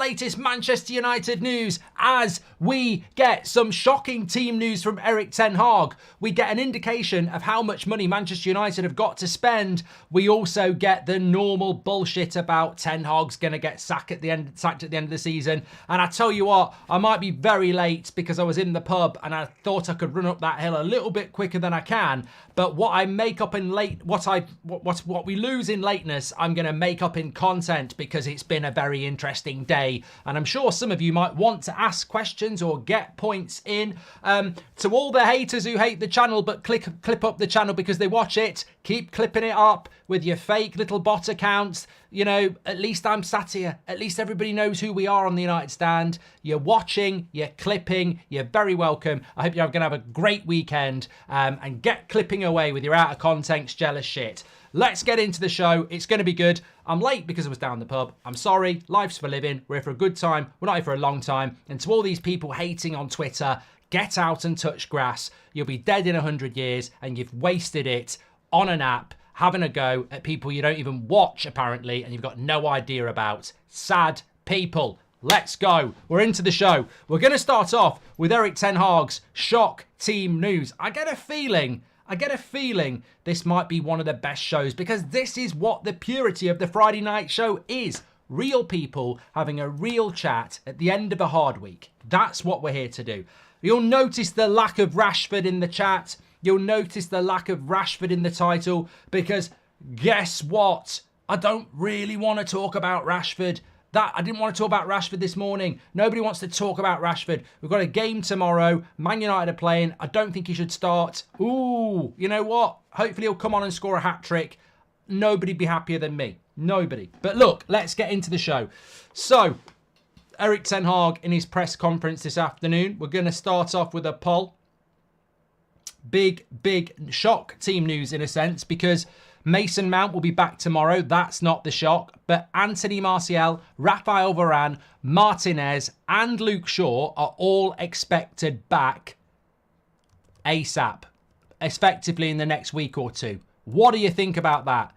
latest Manchester United news as we get some shocking team news from Erik ten Hag. We get an indication of how much money Manchester United have got to spend. We also get the normal bullshit about Ten Hag's going to get sacked at the end of the season. And I tell you what, I might be very late because I was in the pub and I thought I could run up that hill a little bit quicker than I can. But what I make up in late, what we lose in lateness, I'm going to make up in content because it's been a very interesting day. And I'm sure some of you might want to ask questions or get points in. To all the haters who hate the channel but clip up the channel because they watch it, keep clipping it up with your fake little bot accounts. You know, at least I'm sat here. At least everybody knows who we are on the United Stand. You're watching, you're clipping, you're very welcome. I hope you're going to have a great weekend and get clipping away with your out of context jealous shit. Let's get into the show. It's going to be good. I'm late because I was down the pub. I'm sorry. Life's for living. We're here for a good time. We're not here for a long time. And to all these people hating on Twitter, get out and touch grass. You'll be dead in 100 years and you've wasted it on an app having a go at people you don't even watch, apparently, and you've got no idea about. Sad people. Let's go. We're into the show. We're going to start off with Erik ten Hag's shock team news. I get a feeling this might be one of the best shows because this is what the purity of the Friday night show is. Real people having a real chat at the end of a hard week. That's what we're here to do. You'll notice the lack of Rashford in the chat. You'll notice the lack of Rashford in the title because guess what? I don't really want to talk about Rashford. I didn't want to talk about Rashford this morning. Nobody wants to talk about Rashford. We've got a game tomorrow. Man United are playing. I don't think he should start. Ooh, you know what? Hopefully he'll come on and score a hat-trick. Nobody'd be happier than me. Nobody. But look, let's get into the show. So, Erik ten Hag in his press conference this afternoon. We're going to start off with a poll. Big shock team news in a sense because Mason Mount will be back tomorrow. That's not the shock. But Anthony Martial, Raphael Varane, Martinez and Luke Shaw are all expected back ASAP, effectively in the next week or two. What do you think about that?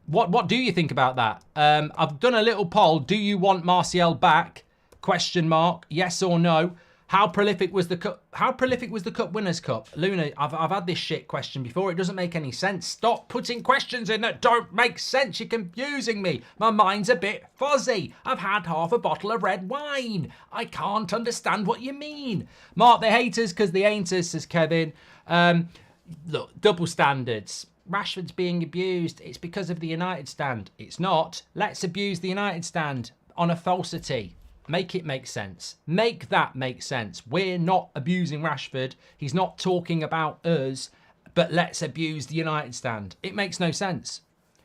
What do you think about that? I've done a little poll. Do you want Martial back? Question mark. Yes or no? How prolific was the cup? How prolific was the Cup Winners' Cup? Luna, I've had this shit question before. It doesn't make any sense. Stop putting questions in that don't make sense. You're confusing me. My mind's a bit fuzzy. I've had half a bottle of red wine. I can't understand what you mean. Mark the haters because the ain'ters, says Kevin. Look, double standards. Rashford's being abused. It's because of the United Stand. It's not. Let's abuse the United Stand on a falsity. Make it make sense. Make that make sense. We're not abusing Rashford. He's not talking about us, but let's abuse the United Stand. It makes no sense.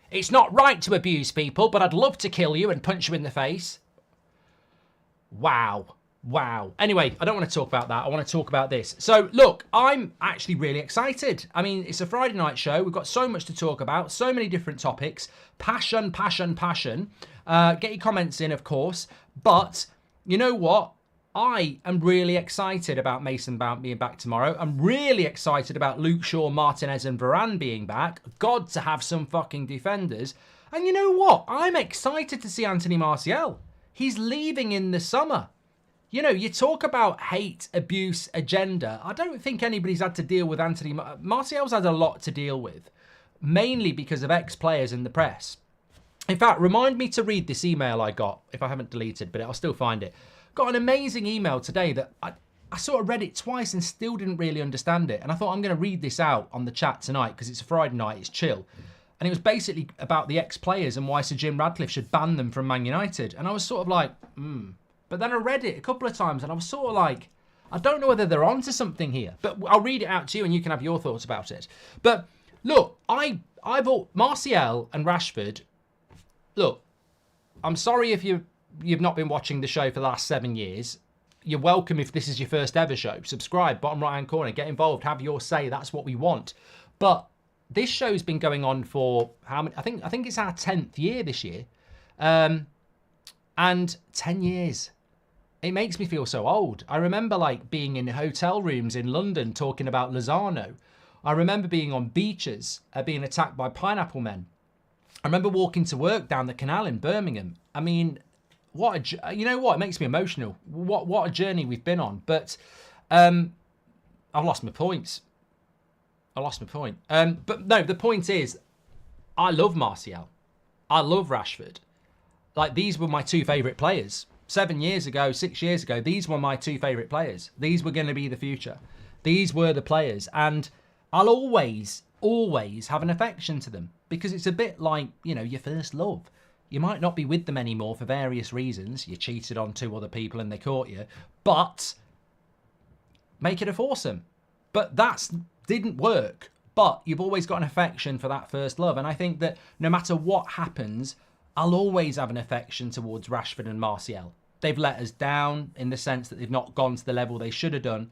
It's not right to abuse people, but I'd love to kill you and punch you in the face. Wow. Anyway, I don't want to talk about that. I want to talk about this. So, look, I'm actually really excited. I mean, it's a Friday night show. We've got so much to talk about, so many different topics. Passion. Get your comments in, of course. But you know what? I am really excited about Mason Mount being back tomorrow. I'm really excited about Luke Shaw, Martinez and Varane being back. God, to have some fucking defenders. And you know what? I'm excited to see Anthony Martial. He's leaving in the summer. You know, you talk about hate, abuse, agenda. I don't think anybody's had to deal with Anthony. Martial's had a lot to deal with, mainly because of ex-players in the press. In fact, remind me to read this email I got, if I haven't deleted, but I'll still find it. Got an amazing email today that I sort of read it twice and still didn't really understand it. And I thought I'm going to read this out on the chat tonight because it's a Friday night, it's chill. And it was basically about the ex-players and why Sir Jim Radcliffe should ban them from Man United. And I was sort of like, But then I read it a couple of times and I was sort of like, I don't know whether they're onto something here. But I'll read it out to you and you can have your thoughts about it. But look, I thought Martial and Rashford. Look, I'm sorry if you've not been watching the show for the last 7 years. You're welcome if this is your first ever show. Subscribe, bottom right-hand corner, get involved, have your say. That's what we want. But this show's been going on for how many? I think it's our 10th year this year. And 10 years. It makes me feel so old. I remember like being in hotel rooms in London talking about Lozano. I remember being on beaches, being attacked by pineapple men. I remember walking to work down the canal in Birmingham. I mean, you know what? It makes me emotional. What a journey we've been on. But I've lost my points. But no, the point is, I love Martial. I love Rashford. Like, these were my two favourite players. 7 years ago, 6 years ago, these were my two favourite players. These were going to be the future. These were the players. And I'll always have an affection to them, because it's a bit like, you know, your first love. You might not be with them anymore for various reasons. You cheated on 2 other people and they caught you. But make it a foursome. But that didn't work. But you've always got an affection for that first love. And I think that no matter what happens, I'll always have an affection towards Rashford and Martial. They've let us down in the sense that they've not gone to the level they should have done.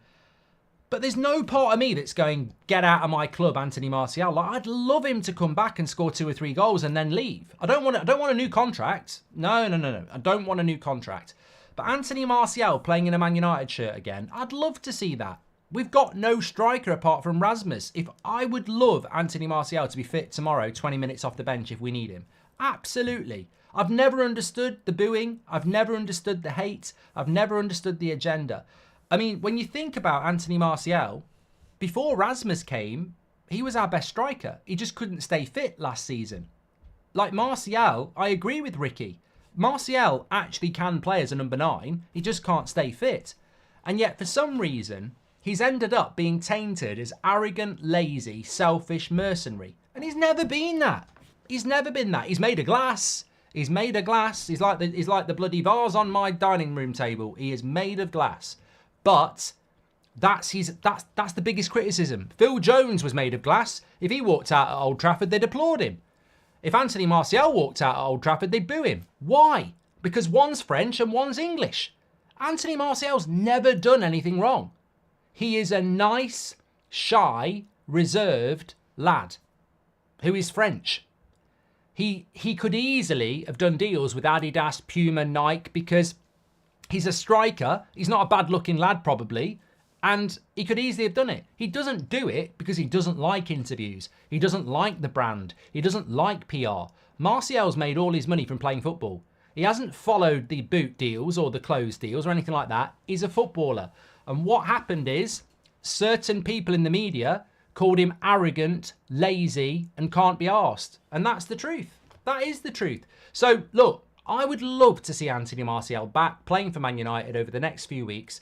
But there's no part of me that's going, get out of my club, Anthony Martial. Like, I'd love him to come back and score 2 or 3 goals and then leave. I don't want a new contract. No. I don't want a new contract. But Anthony Martial playing in a Man United shirt again, I'd love to see that. We've got no striker apart from Rasmus. I would love Anthony Martial to be fit tomorrow, 20 minutes off the bench if we need him. Absolutely. I've never understood the booing. I've never understood the hate. I've never understood the agenda. I mean, when you think about Anthony Martial, before Rasmus came, he was our best striker. He just couldn't stay fit last season. Like Martial, I agree with Ricky. Martial actually can play as a number 9. He just can't stay fit. And yet, for some reason, he's ended up being tainted as arrogant, lazy, selfish, mercenary. And he's never been that. He's never been that. He's made of glass. He's made of glass. He's like the bloody vase on my dining room table. He is made of glass. But that's the biggest criticism. Phil Jones was made of glass. If he walked out at Old Trafford, they'd applaud him. If Anthony Martial walked out at Old Trafford, they'd boo him. Why? Because one's French and one's English. Anthony Martial's never done anything wrong. He is a nice, shy, reserved lad who is French. He could easily have done deals with Adidas, Puma, Nike, because he's a striker. He's not a bad-looking lad, probably. And he could easily have done it. He doesn't do it because he doesn't like interviews. He doesn't like the brand. He doesn't like PR. Martial's made all his money from playing football. He hasn't followed the boot deals or the clothes deals or anything like that. He's a footballer. And what happened is certain people in the media called him arrogant, lazy, and can't be arsed. And that's the truth. That is the truth. So, look, I would love to see Anthony Martial back playing for Man United over the next few weeks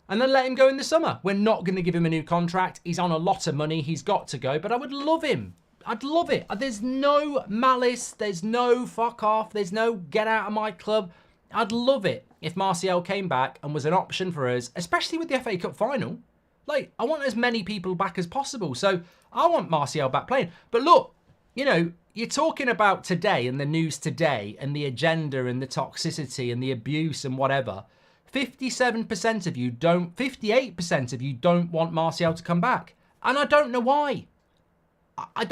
and then let him go in the summer. We're not going to give him a new contract. He's on a lot of money. He's got to go. But I would love him. I'd love it. There's no malice. There's no fuck off. There's no get out of my club. I'd love it if Martial came back and was an option for us, especially with the FA Cup final. Like, I want as many people back as possible. So I want Martial back playing. But look, you know, you're talking about today and the news today and the agenda and the toxicity and the abuse and whatever. 57% of you don't, 58% of you don't want Martial to come back. And I don't know why. I'd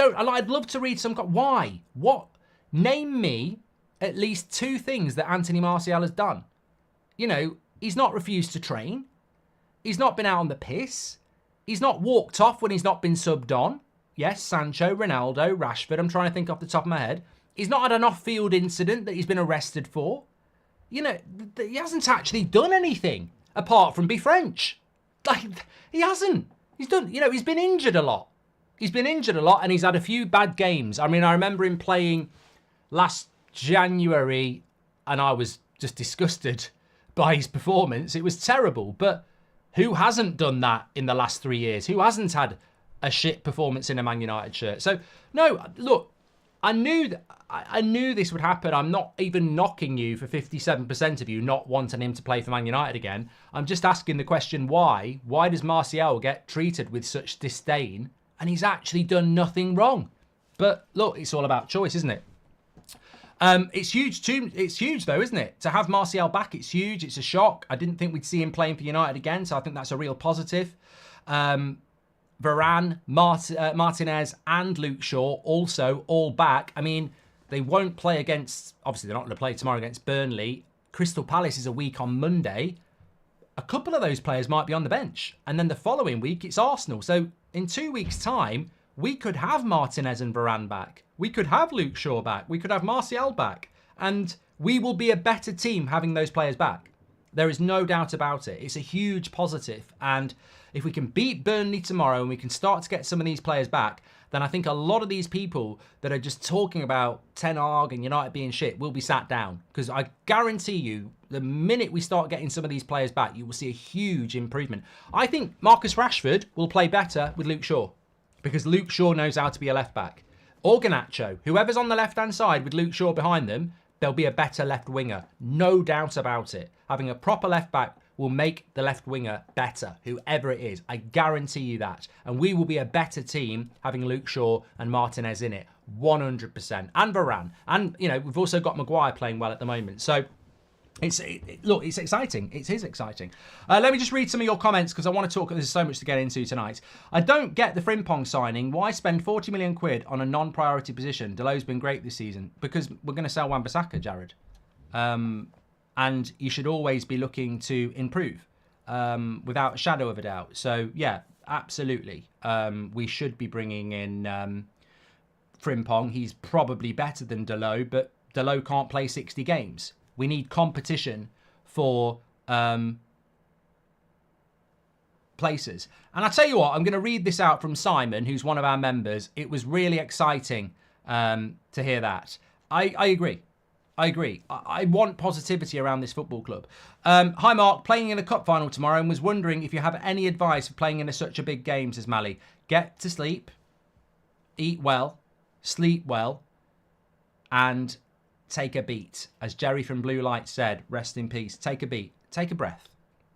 love to read some, why? What? Name me at least 2 things that Anthony Martial has done. You know, he's not refused to train. He's not been out on the piss. He's not walked off when he's not been subbed on. Yes, Sancho, Ronaldo, Rashford, I'm trying to think off the top of my head. He's not had an off-field incident that he's been arrested for. You know, he hasn't actually done anything apart from be French. Like, he hasn't. He's done, you know, he's been injured a lot. He's been injured a lot and he's had a few bad games. I mean, I remember him playing last January and I was just disgusted by his performance. It was terrible, but who hasn't done that in the last 3 years? Who hasn't had a shit performance in a Man United shirt? So, no, look, I knew this would happen. I'm not even knocking you for 57% of you not wanting him to play for Man United again. I'm just asking the question, why? Why does Martial get treated with such disdain? And he's actually done nothing wrong. But look, it's all about choice, isn't it? It's huge too. It's huge though, isn't it? To have Martial back, it's huge. It's a shock. I didn't think we'd see him playing for United again, so I think that's a real positive. Varane, Martinez and Luke Shaw also all back. I mean, they won't play against, obviously they're not going to play tomorrow against Burnley. Crystal Palace is a week on Monday. A couple of those players might be on the bench. And then the following week, it's Arsenal. So in 2 weeks' time, we could have Martinez and Varane back. We could have Luke Shaw back. We could have Martial back. And We will be a better team having those players back. There is no doubt about it. It's a huge positive. And if we can beat Burnley tomorrow and we can start to get some of these players back, then I think a lot of these people that are just talking about Ten Hag and United being shit will be sat down. Because I guarantee you, the minute we start getting some of these players back, you will see a huge improvement. I think Marcus Rashford will play better with Luke Shaw. Because Luke Shaw knows how to be a left back. Or Garnacho. Whoever's on the left-hand side with Luke Shaw behind them, they'll be a better left winger. No doubt about it. Having a proper left back will make the left winger better, whoever it is. I guarantee you that. And we will be a better team having Luke Shaw and Martinez in it. 100%. And Varane. And, you know, we've also got Maguire playing well at the moment. So, look, it's exciting. It is exciting. Let me just read some of your comments because I want to talk. There's so much to get into tonight. I don't get the Frimpong signing. Why spend 40 million quid on a non-priority position? Delo's been great this season. Because we're going to sell Wan-Bissaka, Jared. And you should always be looking to improve without a shadow of a doubt. So, yeah, absolutely. We should be bringing in Frimpong. He's probably better than Delo, but Delo can't play 60 games. We need competition for places. And I tell you what, I'm going to read this out from Simon, who's one of our members. It was really exciting to hear that. I agree. I agree. I want positivity around this football club. Hi, Mark. Playing in a cup final tomorrow and was wondering if you have any advice for playing in such a big game, says Mally. Get to sleep, eat well, sleep well, and take a beat. As Jerry from Blue Light said, rest in peace. Take a beat. Take a breath.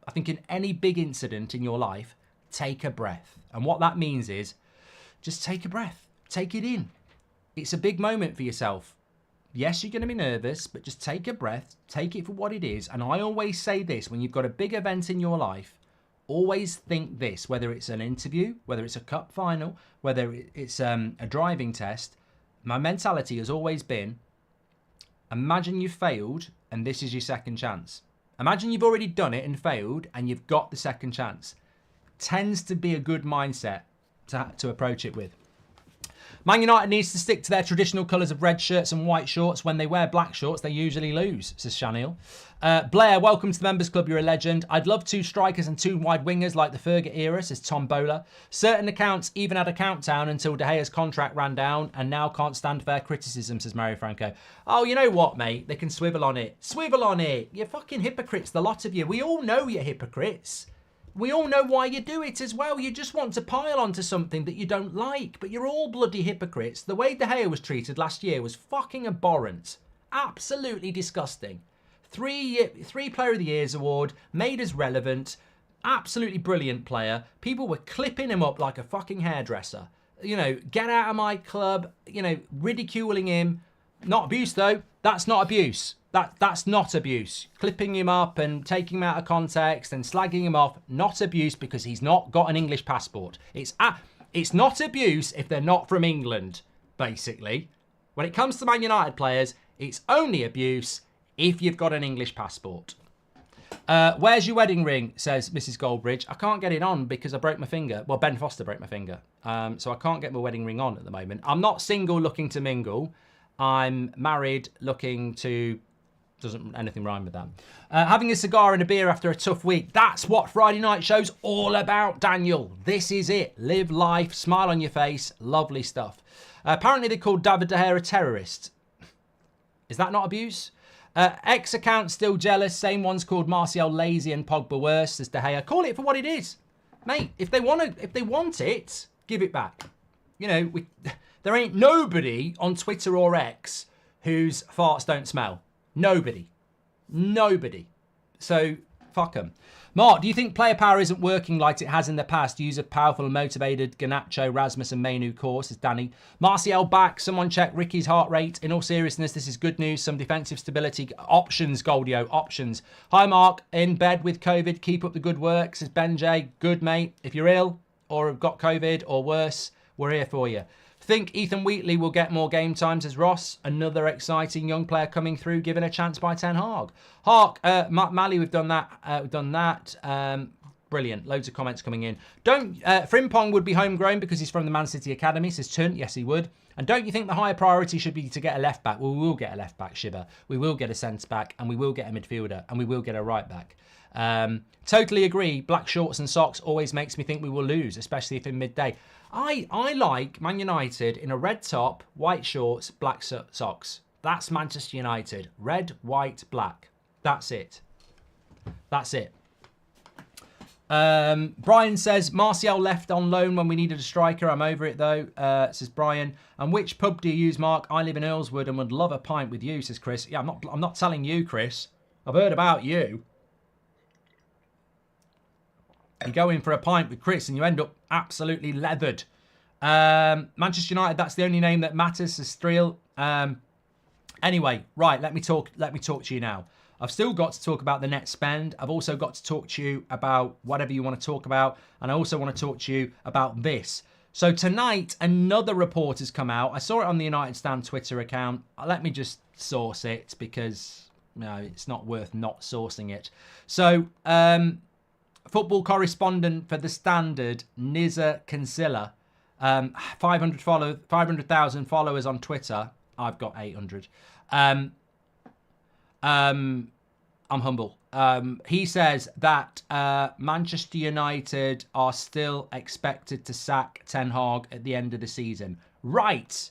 I think in any big incident in your life, take a breath. And what that means is just take a breath. Take it in. It's a big moment for yourself. Yes, you're going to be nervous, but just take a breath. Take it for what it is. And I always say this, when you've got a big event in your life, always think this, whether it's an interview, whether it's a cup final, whether it's a driving test. My mentality has always been, imagine you failed and this is your second chance. Imagine you've already done it and failed and you've got the second chance. Tends to be a good mindset to approach it with. Man United needs to stick to their traditional colours of red shirts and white shorts. When they wear black shorts, they usually lose, says Chanel. Blair, welcome to the Members Club. You're a legend. I'd love 2 strikers and 2 wide wingers like the Fergie era, says Tom Bowler. Certain accounts even had a countdown until De Gea's contract ran down and now can't stand fair criticism, says Mario Franco. Oh, you know what, mate? They can swivel on it. Swivel on it. You're fucking hypocrites, the lot of you. We all know you're hypocrites. We all know why you do it as well. You just want to pile onto something that you don't like. But you're all bloody hypocrites. The way De Gea was treated last year was fucking abhorrent. Absolutely disgusting. 3 Player of the Year's award, made us relevant. Absolutely brilliant player. People were clipping him up like a fucking hairdresser. You know, get out of my club. You know, ridiculing him. Not abuse, though. That's not abuse. That's not abuse. Clipping him up and taking him out of context and slagging him off, not abuse because he's not got an English passport. It's not abuse if they're not from England, basically. When it comes to Man United players, it's only abuse if you've got an English passport. Where's your wedding ring, says Mrs. Goldbridge. I can't get it on because I broke my finger. Well, Ben Foster broke my finger. So I can't get my wedding ring on at the moment. I'm not single looking to mingle. I'm married looking to... Doesn't anything rhyme with that. Having a cigar and a beer after a tough week. That's what Friday night show's all about, Daniel. This is it. Live life, smile on your face. Lovely stuff. Apparently they called David De Gea a terrorist. Is that not abuse? X account still jealous. Same ones called Martial lazy and Pogba worse, as De Gea. Call it for what it is. Mate, if they want it, give it back. You know, there ain't nobody on Twitter or X whose farts don't smell. Nobody. So, fuck them. Mark, do you think player power isn't working like it has in the past? Use of powerful and motivated Garnacho, Rasmus and Mainu course, as Danny. Martial back. Someone check Ricky's heart rate. In all seriousness, this is good news. Some defensive stability. Options, Goldio. Options. Hi, Mark. In bed with COVID. Keep up the good work, says Ben J. Good, mate. If you're ill or have got COVID or worse, we're here for you. Think Ethan Wheatley will get more game times as Ross. Another exciting young player coming through, given a chance by Ten Hag. Hark, Mally, we've done that. Brilliant. Loads of comments coming in. Frimpong would be homegrown because he's from the Man City Academy, says Tunt. Yes, he would. And don't you think the higher priority should be to get a left back? Well, we will get a left back, Shiba. We will get a centre back, and we will get a midfielder, and we will get a right back. Totally agree. Black shorts and socks always makes me think we will lose, especially if in midday. I like Man United in a red top, white shorts, black socks. That's Manchester United. Red, white, black. That's it. That's it. Brian says, Martial left on loan when we needed a striker. I'm over it, though, says Brian. And which pub do you use, Mark? I live in Earlswood and would love a pint with you, says Chris. Yeah, I'm not telling you, Chris. I've heard about you. You go in for a pint with Chris and you end up absolutely leathered. Manchester United, that's the only name that matters, says Streel. Anyway, right, let me talk to you now. I've still got to talk about the net spend. I've also got to talk to you about whatever you want to talk about. And I also want to talk to you about this. So tonight, another report has come out. I saw it on the United Stand Twitter account. Let me just source it because it's not worth not sourcing it. So, football correspondent for The Standard, Nizza Kinsella, 500,000 followers on Twitter. I've got 800. I'm humble. He says that Manchester United are still expected to sack Ten Hag at the end of the season. Right.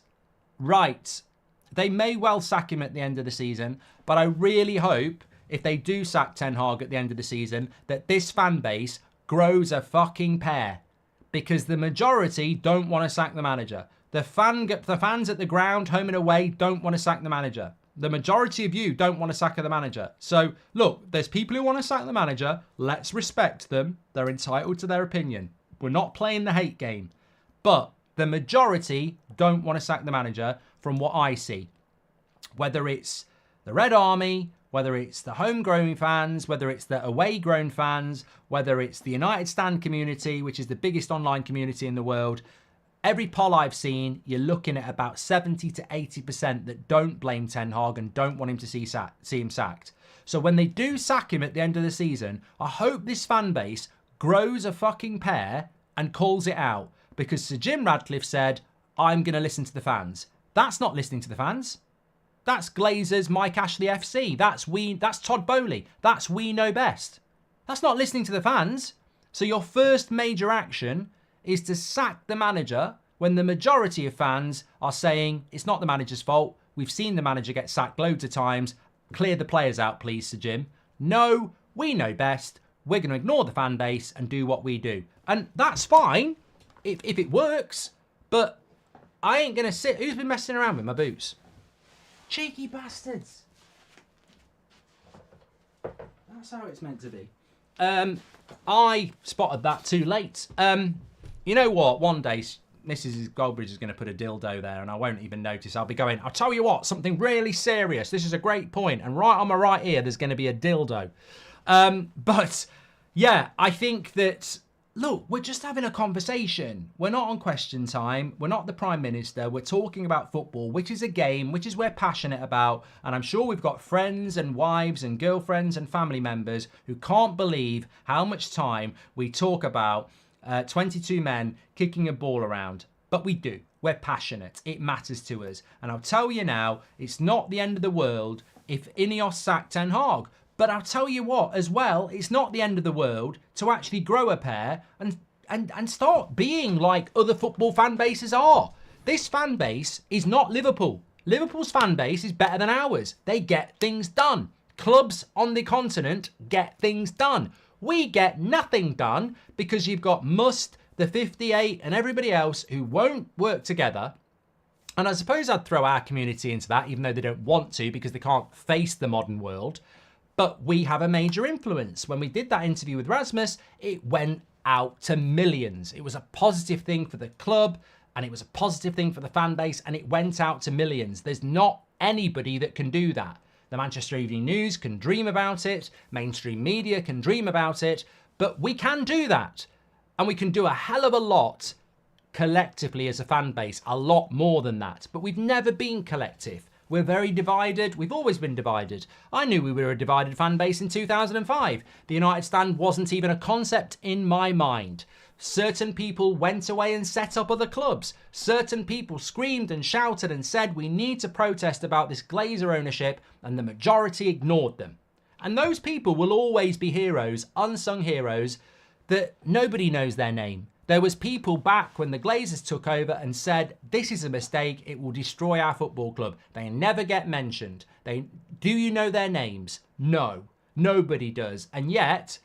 They may well sack him at the end of the season, but I really hope if they do sack Ten Hag at the end of the season that this fan base grows a fucking pair, because the majority don't want to sack the manager. The fans at the ground, home and away, don't want to sack the manager. The majority of you don't want to sack the manager. So, look, there's people who want to sack the manager. Let's respect them. They're entitled to their opinion. We're not playing the hate game. But the majority don't want to sack the manager from what I see. Whether it's the Red Army, whether it's the homegrown fans, whether it's the away-grown fans, whether it's the United Stand community, which is the biggest online community in the world. Every poll I've seen, you're looking at about 70 to 80% that don't blame Ten Hag and don't want him to see him sacked. So when they do sack him at the end of the season, I hope this fan base grows a fucking pair and calls it out. Because Sir Jim Radcliffe said, I'm going to listen to the fans. That's not listening to the fans. That's Glazers, Mike Ashley FC. That's Todd Bowley. That's We Know Best. That's not listening to the fans. So your first major action is to sack the manager when the majority of fans are saying it's not the manager's fault. We've seen the manager get sacked loads of times. Clear the players out, please, Sir Jim. No, we know best. We're going to ignore the fan base and do what we do. And that's fine if it works. But I ain't going to sit... Who's been messing around with my boots? Cheeky bastards. That's how it's meant to be. I spotted that too late. You know what? One day, Mrs. Goldbridge is going to put a dildo there and I won't even notice. I'll be going, I'll tell you what, something really serious. This is a great point. And right on my right ear, there's going to be a dildo. But, yeah, I think that, look, we're just having a conversation. We're not on Question Time. We're not the Prime Minister. We're talking about football, which is a game, which is we're passionate about. And I'm sure we've got friends and wives and girlfriends and family members who can't believe how much time we talk about 22 men kicking a ball around. But we do. We're passionate. It matters to us. And I'll tell you now, it's not the end of the world if Ineos sack Ten Hag. But I'll tell you what, as well, it's not the end of the world to actually grow a pair and start being like other football fan bases are. This fan base is not Liverpool. Liverpool's fan base is better than ours. They get things done. Clubs on the continent get things done. We get nothing done because you've got Must, the 58 and everybody else who won't work together. And I suppose I'd throw our community into that, even though they don't want to because they can't face the modern world. But we have a major influence. When we did that interview with Rasmus, it went out to millions. It was a positive thing for the club and it was a positive thing for the fan base and it went out to millions. There's not anybody that can do that. The Manchester Evening News can dream about it. Mainstream media can dream about it. But we can do that. And we can do a hell of a lot collectively as a fan base. A lot more than that. But we've never been collective. We're very divided. We've always been divided. I knew we were a divided fan base in 2005. The United stand wasn't even a concept in my mind. Certain people went away and set up other clubs. Certain people screamed and shouted and said we need to protest about this Glazer ownership, and the majority ignored them. And those people will always be heroes, unsung heroes, that nobody knows their name. There was people back when the Glazers took over and said, this is a mistake, it will destroy our football club. They never get mentioned. Do you know their names? No, nobody does. And yet,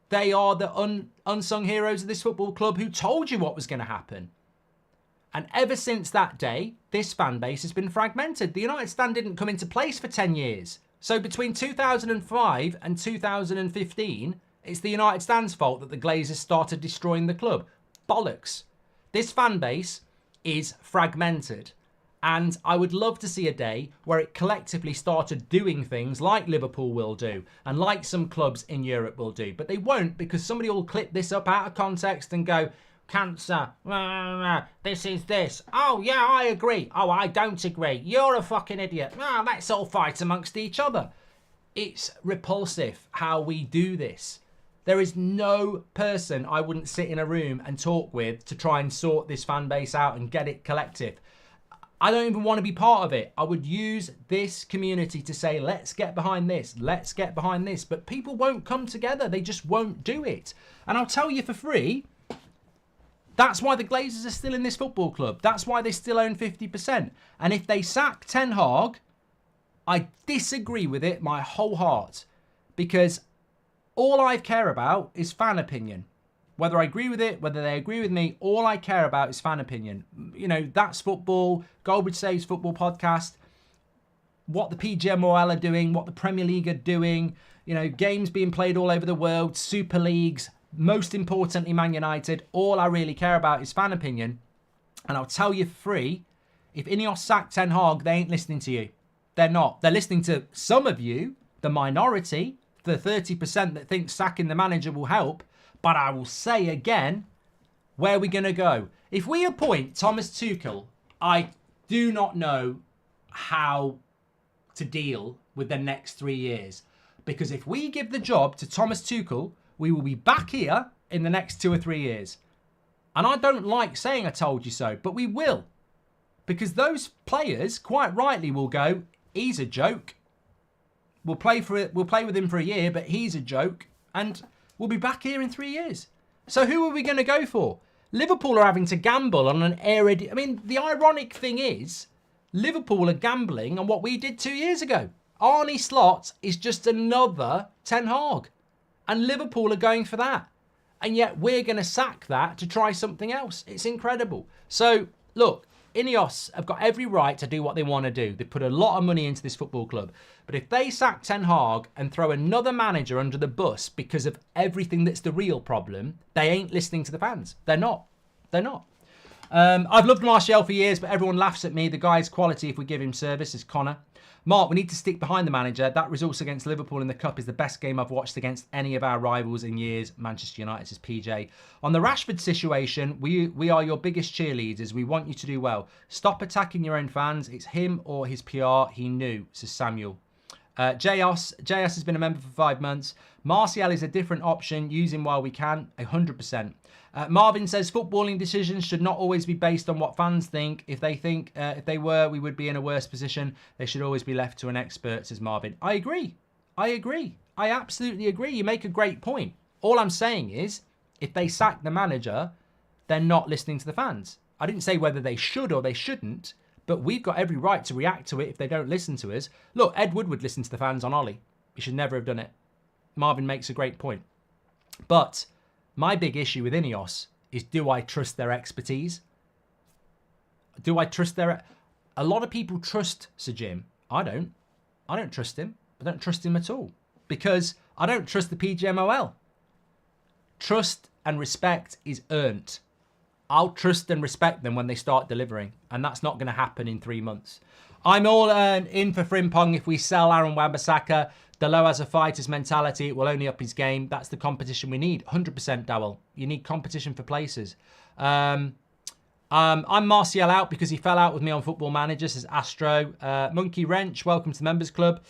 they are the unsung heroes of this football club who told you what was going to happen. And ever since that day, this fan base has been fragmented. The United stand didn't come into place for 10 years. So between 2005 and 2015, it's the United stand's fault that the Glazers started destroying the club. Bollocks. This fan base is fragmented. And I would love to see a day where it collectively started doing things like Liverpool will do and like some clubs in Europe will do. But they won't, because somebody will clip this up out of context and go, cancer, this is this. Oh, yeah, I agree. Oh, I don't agree. You're a fucking idiot. Let's all fight amongst each other. It's repulsive how we do this. There is no person I wouldn't sit in a room and talk with to try and sort this fan base out and get it collective. I don't even want to be part of it. I would use this community to say, let's get behind this. Let's get behind this. But people won't come together. They just won't do it. And I'll tell you for free, that's why the Glazers are still in this football club. That's why they still own 50%. And if they sack Ten Hag, I disagree with it my whole heart. Because all I care about is fan opinion. Whether I agree with it, whether they agree with me, all I care about is fan opinion. You know, that's football. Goldbridge Saves Football podcast. What the PGMOL are doing, what the Premier League are doing. You know, games being played all over the world, Super Leagues. Most importantly, Man United. All I really care about is fan opinion. And I'll tell you for free, if Ineos sack Ten Hag, they ain't listening to you. They're not. They're listening to some of you, the minority, the 30% that think sacking the manager will help. But I will say again, where are we going to go? If we appoint Thomas Tuchel, I do not know how to deal with the next 3 years. Because if we give the job to Thomas Tuchel, we will be back here in the next 2 or 3 years. And I don't like saying I told you so, but we will. Because those players, quite rightly, will go, he's a joke. We'll play with him for a year, but he's a joke. And we'll be back here in 3 years. So who are we going to go for? Liverpool are having to gamble on an I mean, the ironic thing is, Liverpool are gambling on what we did 2 years ago. Arne Slot is just another Ten Hag. And Liverpool are going for that. And yet we're going to sack that to try something else. It's incredible. So, look, Ineos have got every right to do what they want to do. They put a lot of money into this football club. But if they sack Ten Hag and throw another manager under the bus because of everything that's the real problem, they ain't listening to the fans. They're not. They're not. I've loved Martial for years, but everyone laughs at me. The guy's quality if we give him service is Connor. Mark, we need to stick behind the manager. That results against Liverpool in the Cup is the best game I've watched against any of our rivals in years. Manchester United is PJ. On the Rashford situation, we are your biggest cheerleaders. We want you to do well. Stop attacking your own fans. It's him or his PR. He knew, says Samuel. JS has been a member for 5 months. Martial is a different option. Use him while we can. 100%. Marvin says footballing decisions should not always be based on what fans think. If they were, we would be in a worse position. They should always be left to an expert, says Marvin. I agree. I absolutely agree. You make a great point. All I'm saying is, if they sack the manager, they're not listening to the fans. I didn't say whether they should or they shouldn't, but we've got every right to react to it if they don't listen to us. Look, Ed Woodward listened to the fans on Ollie. He should never have done it. Marvin makes a great point. But my big issue with Ineos is, do I trust their expertise? Do I trust their... A lot of people trust Sir Jim. I don't. I don't trust him. I don't trust him at all. Because I don't trust the PGMOL. Trust and respect is earned. I'll trust and respect them when they start delivering. And that's not going to happen in 3 months. I'm all in for Frimpong if we sell Aaron Wan-Bissaka. Dalot has a fighter's mentality. It will only up his game. That's the competition we need. 100% Dowell. You need competition for places. I'm Martial out because he fell out with me on Football Manager, says Astro. Monkey Wrench, welcome to the Members Club.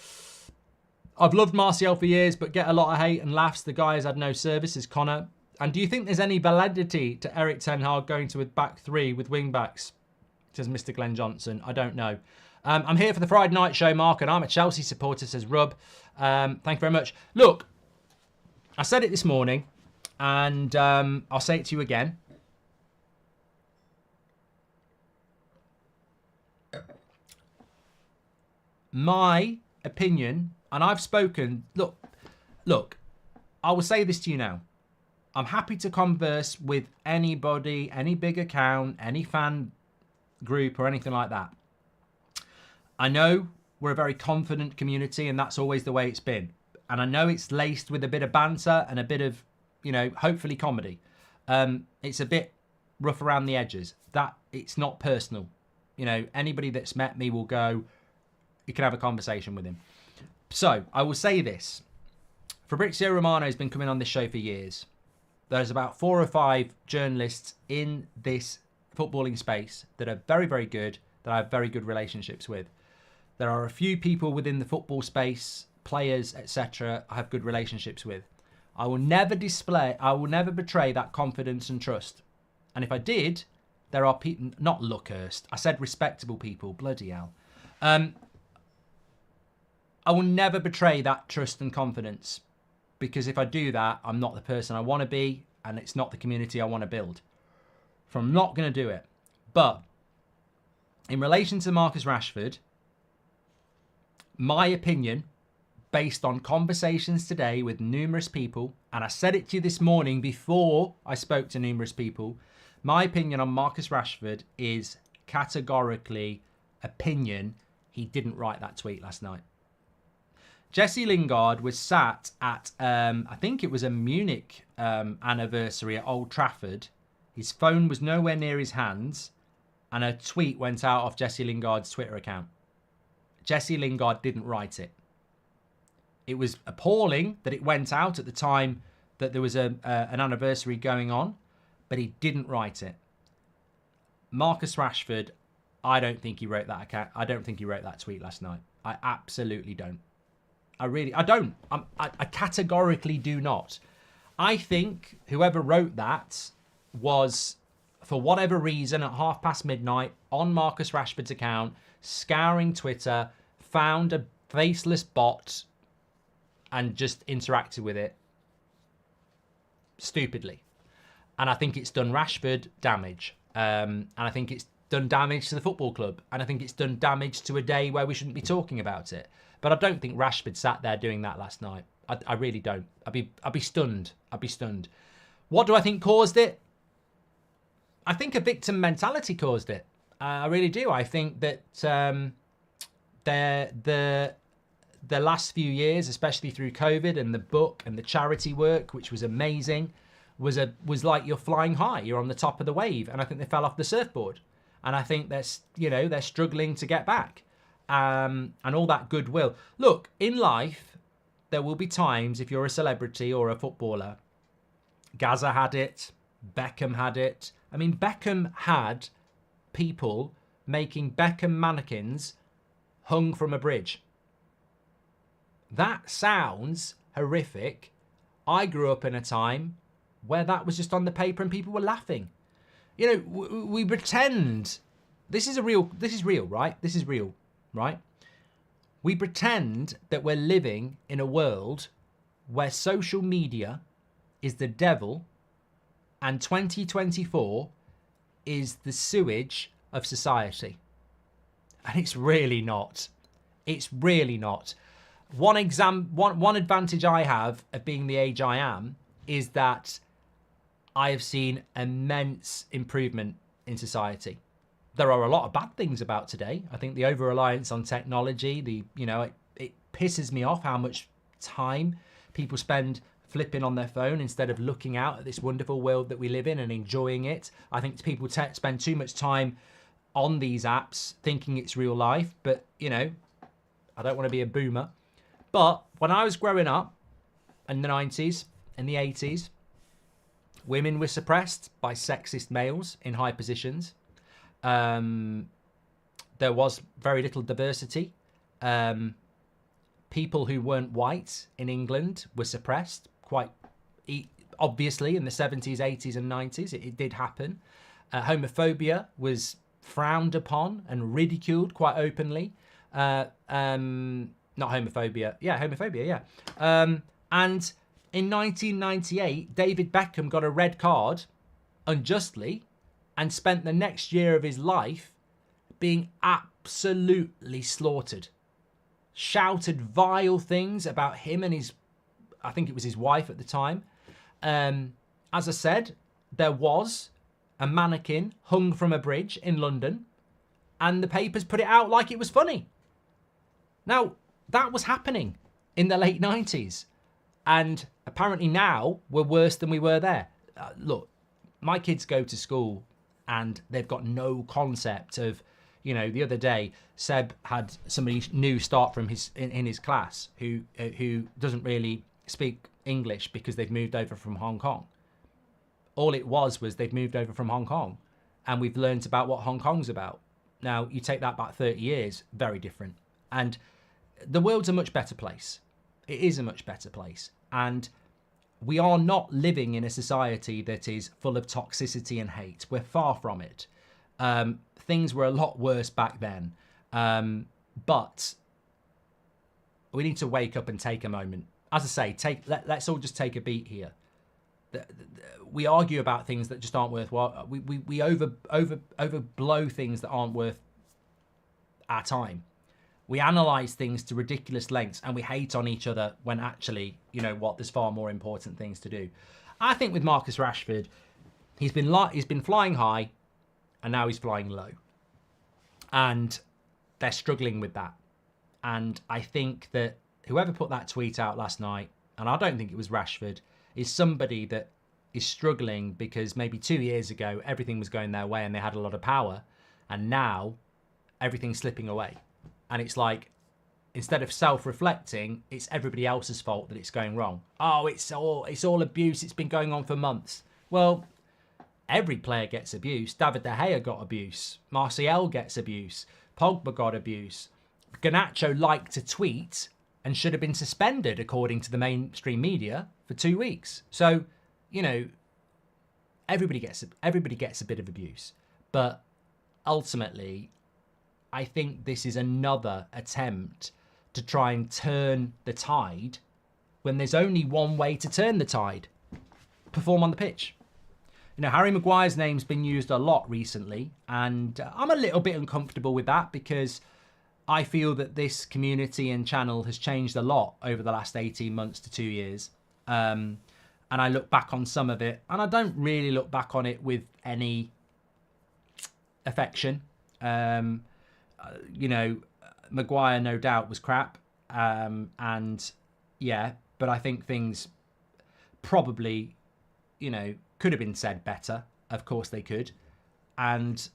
I've loved Martial for years, but get a lot of hate and laughs. The guy has had no service, says Connor. And do you think there's any validity to Eric Ten Hag going to a back three with wing backs, says Mr. Glenn Johnson? I don't know. I'm here for the Friday night show, Mark, and I'm a Chelsea supporter, says Rub. Thank you very much. Look, I said it this morning, and I'll say it to you again. My opinion, and I've spoken, look, I will say this to you now. I'm happy to converse with anybody, any big account, any fan group or anything like that. I know we're a very confident community and that's always the way it's been. And I know it's laced with a bit of banter and a bit of, hopefully comedy. It's a bit rough around the edges. That it's not personal. Anybody that's met me will go, you can have a conversation with him. So I will say this. Fabrizio Romano has been coming on this show for years. There's about 4 or 5 journalists in this footballing space that are very, very good, that I have very good relationships with. There are a few people within the football space, players, etc., I have good relationships with. I will never betray that confidence and trust. And if I did, there are people, not Luckhurst, I said respectable people, bloody hell. I will never betray that trust and confidence, because if I do that, I'm not the person I want to be, and it's not the community I want to build. So I'm not going to do it. But in relation to Marcus Rashford, my opinion, based on conversations today with numerous people, and I said it to you this morning before I spoke to numerous people, my opinion on Marcus Rashford is categorically opinion. He didn't write that tweet last night. Jesse Lingard was sat at, I think it was a Munich anniversary at Old Trafford. His phone was nowhere near his hands, and a tweet went out off Jesse Lingard's Twitter account. Jesse Lingard didn't write it. It was appalling that it went out at the time that there was an anniversary going on, but he didn't write it. Marcus Rashford, I don't think he wrote that account. I don't think he wrote that tweet last night. I absolutely don't. I don't. I categorically do not. I think whoever wrote that was, for whatever reason, at midnight on Marcus Rashford's account, scouring Twitter, found a faceless bot and just interacted with it stupidly. And I think it's done Rashford damage. And I think it's done damage to the football club. And I think it's done damage to a day where we shouldn't be talking about it. But I don't think Rashford sat there doing that last night. I really don't. I'd be stunned. I'd be stunned. What do I think caused it? I think a victim mentality caused it. I really do. I think that the last few years, especially through COVID and the book and the charity work, which was amazing, was like you're flying high. You're on the top of the wave, and I think they fell off the surfboard. And I think they're struggling to get back. And all that goodwill. Look, in life, there will be times if you're a celebrity or a footballer. Gaza had it. Beckham had it. I mean, Beckham had people making Beckham mannequins hung from a bridge. That sounds horrific. I grew up in a time where that was just on the paper and people were laughing. We pretend this is real, right? This is real. Right? We pretend that we're living in a world where social media is the devil and 2024 is the sewage of society. And it's really not. It's really not. One advantage I have of being the age I am is that I have seen immense improvement in society. There are a lot of bad things about today. I think the over-reliance on technology, it pisses me off how much time people spend flipping on their phone instead of looking out at this wonderful world that we live in and enjoying it. I think people spend too much time on these apps thinking it's real life, but, I don't want to be a boomer. But when I was growing up in the 90s, in the 80s, women were suppressed by sexist males in high positions. There was very little diversity. People who weren't white in England were suppressed quite obviously in the 70s, 80s and 90s. It did happen. Homophobia was frowned upon and ridiculed quite openly. Not homophobia. Yeah, homophobia, yeah. And in 1998, David Beckham got a red card unjustly and spent the next year of his life being absolutely slaughtered. Shouted vile things about him and I think it was his wife at the time. As I said, there was a mannequin hung from a bridge in London and the papers put it out like it was funny. Now, that was happening in the late 90s. And apparently now we're worse than we were there. Look, my kids go to school and they've got no concept of, you know, the other day, Seb had somebody new start from in his class who doesn't really speak English because they've moved over from Hong Kong. All it was they've moved over from Hong Kong and we've learned about what Hong Kong's about. Now, you take that back 30 years, very different. And the world's a much better place. It is a much better place. And we are not living in a society that is full of toxicity and hate. We're far from it. Things were a lot worse back then. But we need to wake up and take a moment. As I say, let's all just take a beat here. We argue about things that just aren't worthwhile. We overblow things that aren't worth our time. We analyse things to ridiculous lengths and we hate on each other when actually, you know what, there's far more important things to do. I think with Marcus Rashford, he's been flying high and now he's flying low. And they're struggling with that. And I think that whoever put that tweet out last night, and I don't think it was Rashford, is somebody that is struggling because maybe 2 years ago, everything was going their way and they had a lot of power. And now everything's slipping away. And it's like, instead of self-reflecting, it's everybody else's fault that it's going wrong. Oh, it's all abuse. It's been going on for months. Well, every player gets abuse. David De Gea got abuse. Martial gets abuse. Pogba got abuse. Garnacho liked to tweet and should have been suspended, according to the mainstream media, for 2 weeks. So, you know, everybody gets a bit of abuse. But ultimately, I think this is another attempt to try and turn the tide when there's only one way to turn the tide. Perform on the pitch. You know, Harry Maguire's name's been used a lot recently, and I'm a little bit uncomfortable with that because I feel that this community and channel has changed a lot over the last 18 months to 2 years. And I look back on some of it, and I don't really look back on it with any affection. You know, Maguire no doubt was crap. And yeah, but I think things probably, you know, could have been said better. Of course they could. And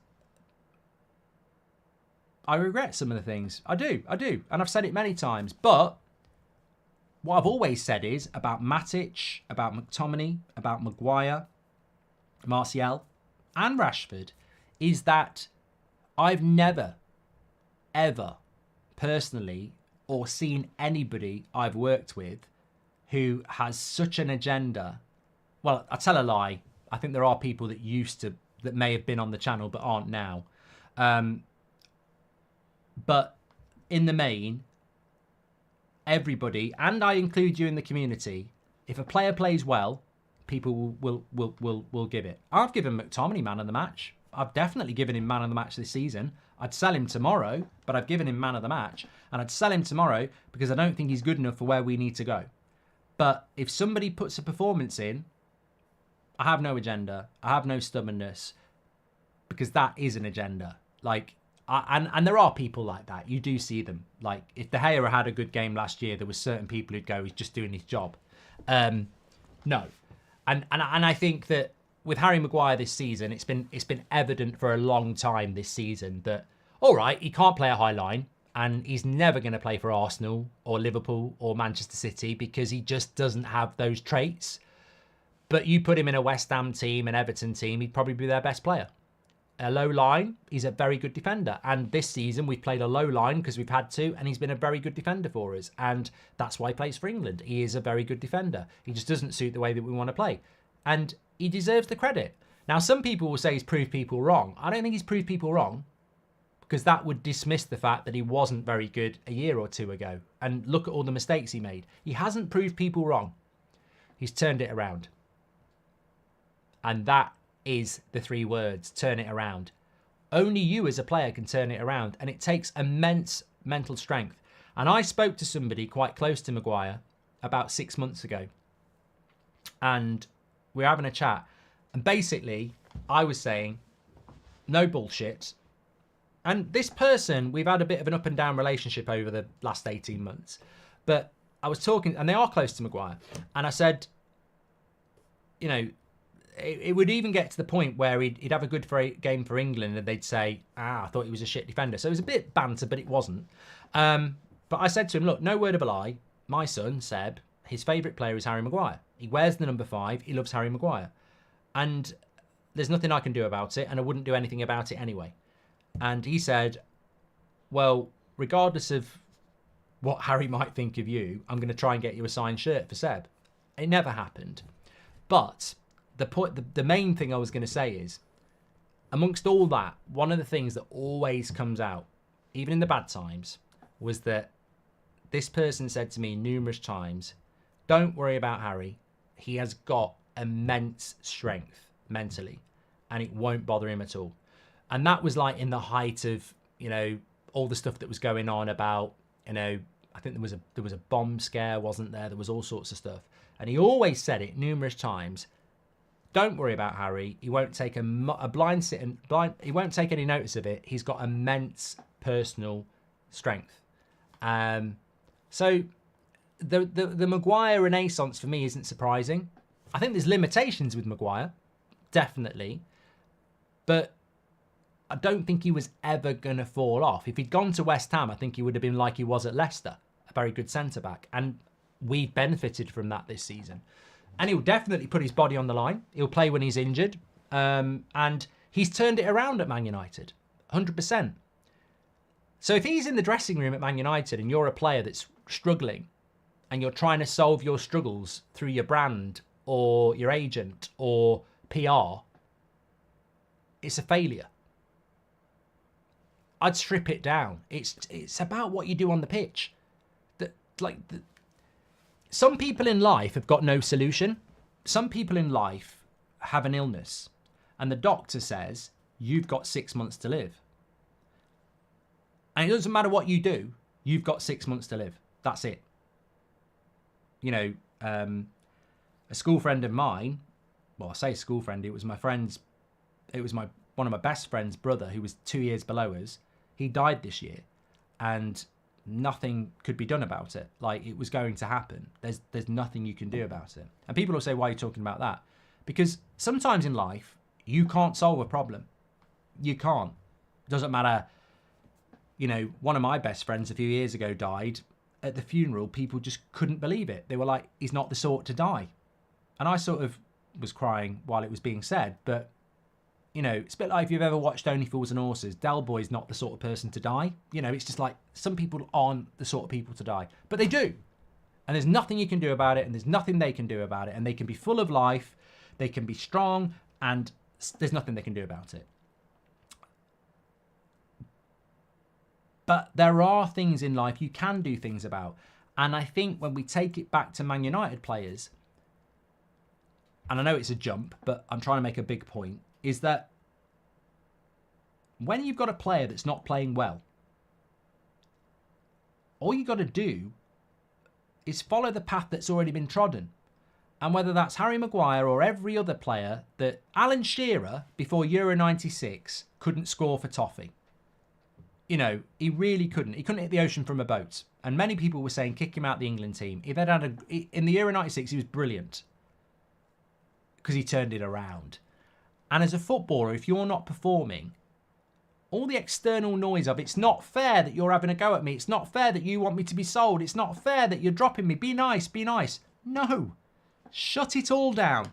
I regret some of the things. I do. And I've said it many times. But what I've always said is about Matic, about McTominay, about Maguire, Martial and Rashford is that I've never, ever personally or seen anybody I've worked with who has such an agenda. Well, I tell a lie. I think there are people that may have been on the channel but aren't now. But in the main, everybody, and I include you in the community, if a player plays well, people will give it. I've given McTominay man of the match. I've definitely given him man of the match this season. I'd sell him tomorrow, but I've given him man of the match. And I'd sell him tomorrow because I don't think he's good enough for where we need to go. But if somebody puts a performance in, I have no agenda. I have no stubbornness because that is an agenda. Like, and there are people like that. You do see them. Like, if De Gea had a good game last year, there were certain people who'd go, he's just doing his job. No. And I think that with Harry Maguire this season, it's been evident for a long time this season that, all right, he can't play a high line and he's never going to play for Arsenal or Liverpool or Manchester City because he just doesn't have those traits. But you put him in a West Ham team, an Everton team, he'd probably be their best player. a low line, he's a very good defender. And this season we've played a low line because we've had to, and he's been a very good defender for us. And that's why he plays for England. He is a very good defender. He just doesn't suit the way that we want to play. And he deserves the credit. Now, some people will say he's proved people wrong. I don't think he's proved people wrong, because that would dismiss the fact that he wasn't very good a year or two ago. And look at all the mistakes he made. He hasn't proved people wrong. He's turned it around. And that is the 3 words, turn it around. Only you as a player can turn it around, and it takes immense mental strength. And I spoke to somebody quite close to Maguire about 6 months ago, and we were having a chat, and basically I was saying, no bullshit. And this person, we've had a bit of an up and down relationship over the last 18 months, but I was talking, and they are close to Maguire, and I said, you know, it would even get to the point where he'd have a good game for England and they'd say, I thought he was a shit defender. So it was a bit banter, but it wasn't. But I said to him, look, no word of a lie. My son, Seb, his favourite player is Harry Maguire. He wears the number 5. He loves Harry Maguire. And there's nothing I can do about it, and I wouldn't do anything about it anyway. And he said, well, regardless of what Harry might think of you, I'm going to try and get you a signed shirt for Seb. It never happened. But the main thing I was going to say is, amongst all that, one of the things that always comes out, even in the bad times, was that this person said to me numerous times, don't worry about Harry. He has got immense strength mentally, and it won't bother him at all. And that was like in the height of, you know, all the stuff that was going on about, you know, I think there was a bomb scare, wasn't there? There was all sorts of stuff. And he always said it numerous times. Don't worry about Harry. He won't take he won't take any notice of it. He's got immense personal strength. So the Maguire renaissance for me isn't surprising. I think there's limitations with Maguire, definitely. But I don't think he was ever going to fall off. If he'd gone to West Ham, I think he would have been like he was at Leicester, a very good centre-back. And we've benefited from that this season. And he'll definitely put his body on the line. He'll play when he's injured. And he's turned it around at Man United, 100%. So if he's in the dressing room at Man United and you're a player that's struggling and you're trying to solve your struggles through your brand or your agent or PR, it's a failure. I'd strip it down. It's about what you do on the pitch. Some people in life have got no solution. Some people in life have an illness, and the doctor says, you've got 6 months to live. And it doesn't matter what you do, you've got 6 months to live. That's it. You know, a school friend of mine, well, I say school friend, it was one of my best friend's brother, who was 2 years below us. He died this year, and nothing could be done about it. Like, it was going to happen. There's nothing you can do about it. And people will say, why are you talking about that? Because sometimes in life, you can't solve a problem. You can't. It doesn't matter. You know, one of my best friends a few years ago died. At the funeral, people just couldn't believe it. They were like, he's not the sort to die. And I sort of was crying while it was being said, but you know, it's a bit like if you've ever watched Only Fools and Horses, Del Boy's not the sort of person to die. You know, it's just like some people aren't the sort of people to die, but they do. And there's nothing you can do about it, and there's nothing they can do about it. And they can be full of life, they can be strong, and there's nothing they can do about it. But there are things in life you can do things about. And I think when we take it back to Man United players, and I know it's a jump, but I'm trying to make a big point, is that when you've got a player that's not playing well, all you got to do is follow the path that's already been trodden. And whether that's Harry Maguire or every other player, that Alan Shearer, before Euro 96, couldn't score for toffee. You know, he really couldn't. He couldn't hit the ocean from a boat. And many people were saying, kick him out the England team. If they'd had in the Euro 96, he was brilliant because he turned it around. And as a footballer, if you're not performing, all the external noise of it's not fair that you're having a go at me. It's not fair that you want me to be sold. It's not fair that you're dropping me. Be nice, be nice. No. Shut it all down.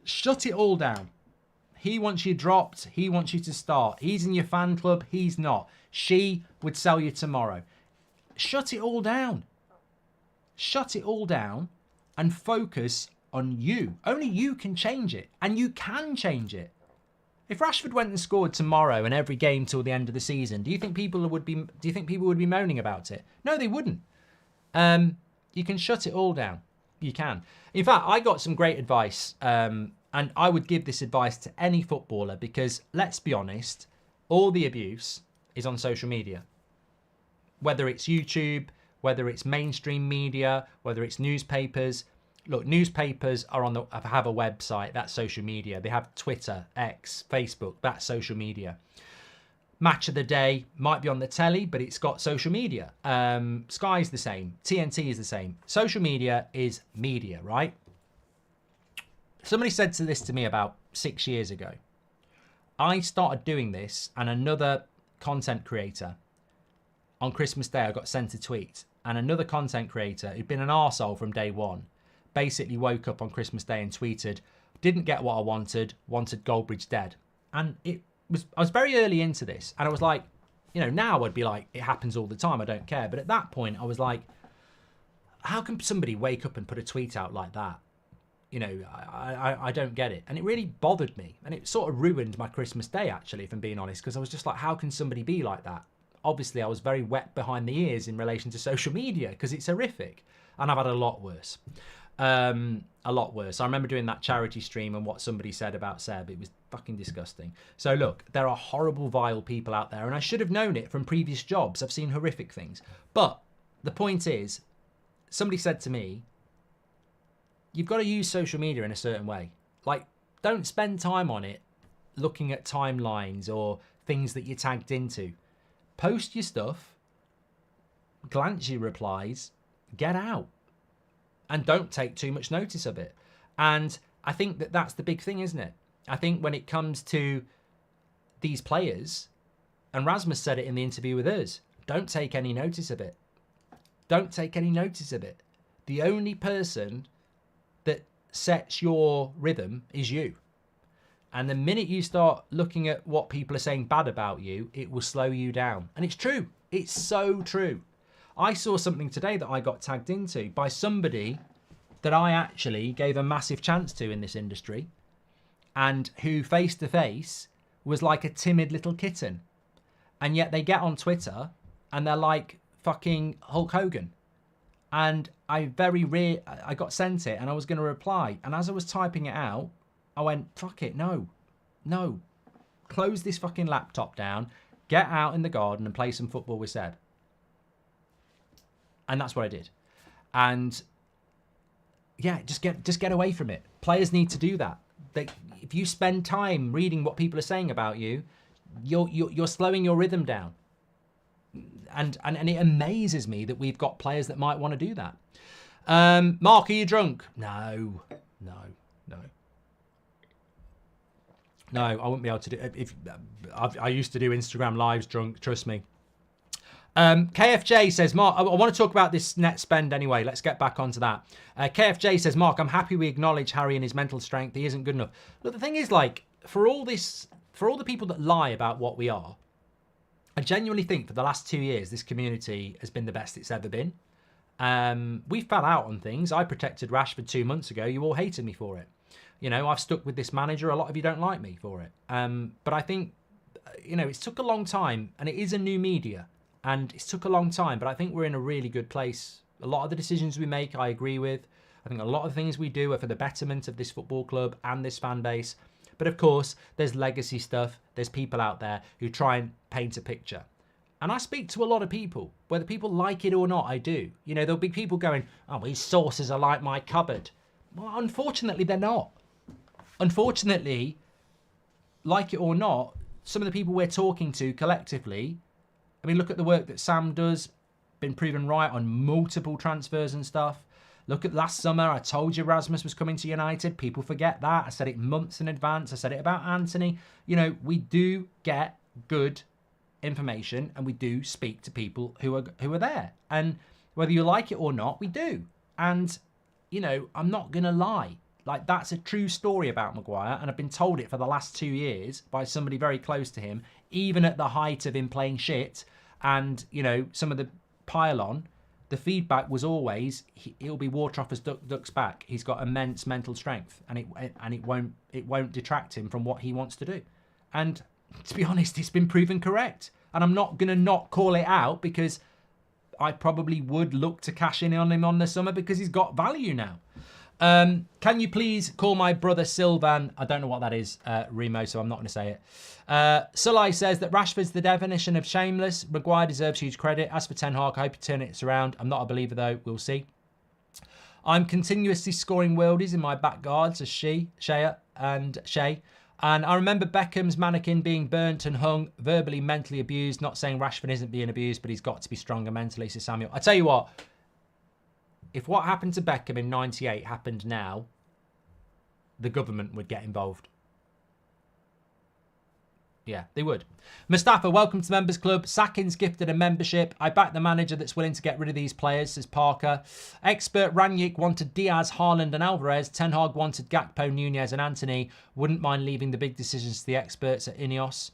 Shut it all down. He wants you dropped. He wants you to start. He's in your fan club. He's not. She would sell you tomorrow. Shut it all down. Shut it all down and focus on you. Only you can change it, and you can change it. If Rashford went and scored tomorrow in every game till the end of the season, do you think people would be moaning about it? No, they wouldn't. You can shut it all down. You can. In fact, I got some great advice, and I would give this advice to any footballer because, let's be honest, all the abuse is on social media. Whether it's YouTube, whether it's mainstream media, whether it's newspapers. Look, newspapers have a website, that's social media. They have Twitter, X, Facebook, that's social media. Match of the day might be on the telly, but it's got social media. Sky's the same. TNT is the same. Social media is media, right? Somebody said this to me about 6 years ago. I started doing this, and another content creator, on Christmas Day, I got sent a tweet, and another content creator who'd been an arsehole from day one, basically woke up on Christmas Day and tweeted, didn't get what I wanted Goldbridge dead. And I was very early into this, and I was like, now I'd be like, it happens all the time, I don't care. But at that point, I was like, how can somebody wake up and put a tweet out like that? I don't get it. And it really bothered me, and it sort of ruined my Christmas Day, actually, if I'm being honest, because I was just like, how can somebody be like that? Obviously, I was very wet behind the ears in relation to social media, because it's horrific, and I've had a lot worse. A lot worse. I remember doing that charity stream and what somebody said about Seb. It was fucking disgusting. So look, there are horrible, vile people out there, and I should have known it from previous jobs. I've seen horrific things. But the point is, somebody said to me, you've got to use social media in a certain way. Like, don't spend time on it looking at timelines or things that you're tagged into. Post your stuff, glance your replies, get out. And don't take too much notice of it. And I think that that's the big thing, isn't it? I think when it comes to these players, and Rasmus said it in the interview with us, don't take any notice of it. Don't take any notice of it. The only person that sets your rhythm is you. And the minute you start looking at what people are saying bad about you, it will slow you down. And it's true. It's so true. I saw something today that I got tagged into by somebody that I actually gave a massive chance to in this industry, and who face to face was like a timid little kitten. And yet they get on Twitter and they're like fucking Hulk Hogan. And I got sent it and I was going to reply. And as I was typing it out, I went, fuck it, no. Close this fucking laptop down, get out in the garden and play some football with Seb. And that's what I did. And yeah, just get away from it. Players need to do that. If you spend time reading what people are saying about you, you're slowing your rhythm down. And it amazes me that we've got players that might want to do that. Mark, are you drunk? No, I wouldn't be able to do it. I used to do Instagram lives drunk, trust me. KFJ says, Mark, I want to talk about this net spend anyway. Let's get back onto that. KFJ says, Mark, I'm happy we acknowledge Harry and his mental strength. He isn't good enough. Look, the thing is, like, for all the people that lie about what we are, I genuinely think for the last 2 years, this community has been the best it's ever been. We fell out on things. I protected Rashford 2 months ago. You all hated me for it. I've stuck with this manager. A lot of you don't like me for it. But I think, it's took a long time, and it is a new media. And it's took a long time, but I think we're in a really good place. A lot of the decisions we make, I agree with. I think a lot of things we do are for the betterment of this football club and this fan base. But of course, there's legacy stuff. There's people out there who try and paint a picture. And I speak to a lot of people, whether people like it or not, I do. There'll be people going, oh, these sources are like my cupboard. Well, unfortunately, they're not. Unfortunately, like it or not, some of the people we're talking to collectively, I mean, look at the work that Sam does, been proven right on multiple transfers and stuff. Look at last summer, I told you Rasmus was coming to United. People forget that. I said it months in advance. I said it about Anthony. We do get good information, and we do speak to people who are there. And whether you like it or not, we do. And, I'm not going to lie. Like, that's a true story about Maguire, and I've been told it for the last 2 years by somebody very close to him, even at the height of him playing shit and, you know, some of the pile-on. The feedback was always, he'll be water off his duck's back. He's got immense mental strength, and it won't detract him from what he wants to do. And to be honest, it's been proven correct. And I'm not going to not call it out, because I probably would look to cash in on him on the summer because he's got value now. Can you please call my brother Sylvan? I don't know what that is, Remo, so I'm not going to say it. Sulai says that Rashford's the definition of shameless. Maguire deserves huge credit. As for Ten Hag, I hope you turn it around. I'm not a believer, though. We'll see. I'm continuously scoring worldies in my back guards as Shea. And I remember Beckham's mannequin being burnt and hung, verbally, mentally abused. Not saying Rashford isn't being abused, but he's got to be stronger mentally, says Samuel. I tell you what, if what happened to Beckham in 98 happened now, the government would get involved. Yeah, they would. Mustafa, welcome to the Members Club. Sacking's gifted a membership. I back the manager that's willing to get rid of these players, says Parker. Expert Ranyik wanted Diaz, Haaland and Alvarez. Ten Hag wanted Gakpo, Nunez and Anthony. Wouldn't mind leaving the big decisions to the experts at Ineos,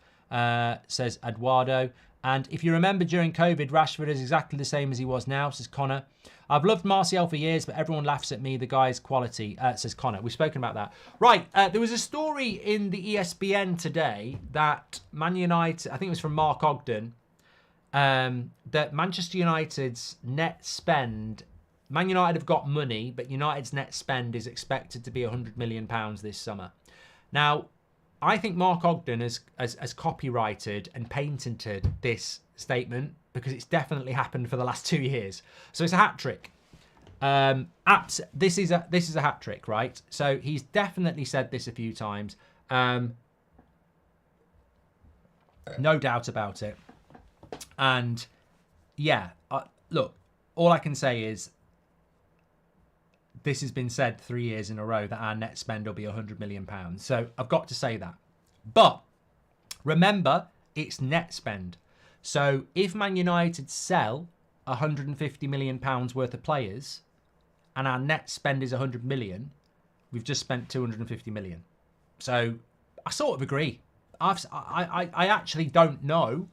says Eduardo. And if you remember during COVID, Rashford is exactly the same as he was now, says Connor. I've loved Martial for years, but everyone laughs at me. The guy's quality, says Connor. We've spoken about that. Right, there was a story in the ESPN today that Man United, I think it was from Mark Ogden, that Manchester United's net spend, Man United have got money, but United's net spend is expected to be £100 million this summer. Now, I think Mark Ogden has copyrighted and patented this statement because it's definitely happened for the last 2 years. So it's a hat trick. This is a hat trick, right? So he's definitely said this a few times. No doubt about it. And yeah, look, all I can say is this has been said 3 years in a row that our net spend will be £100 million. So I've got to say that. But remember, it's net spend. So if Man United sell £150 million worth of players and our net spend is 100 million, we've just spent 250 million. So I sort of agree. I actually don't know,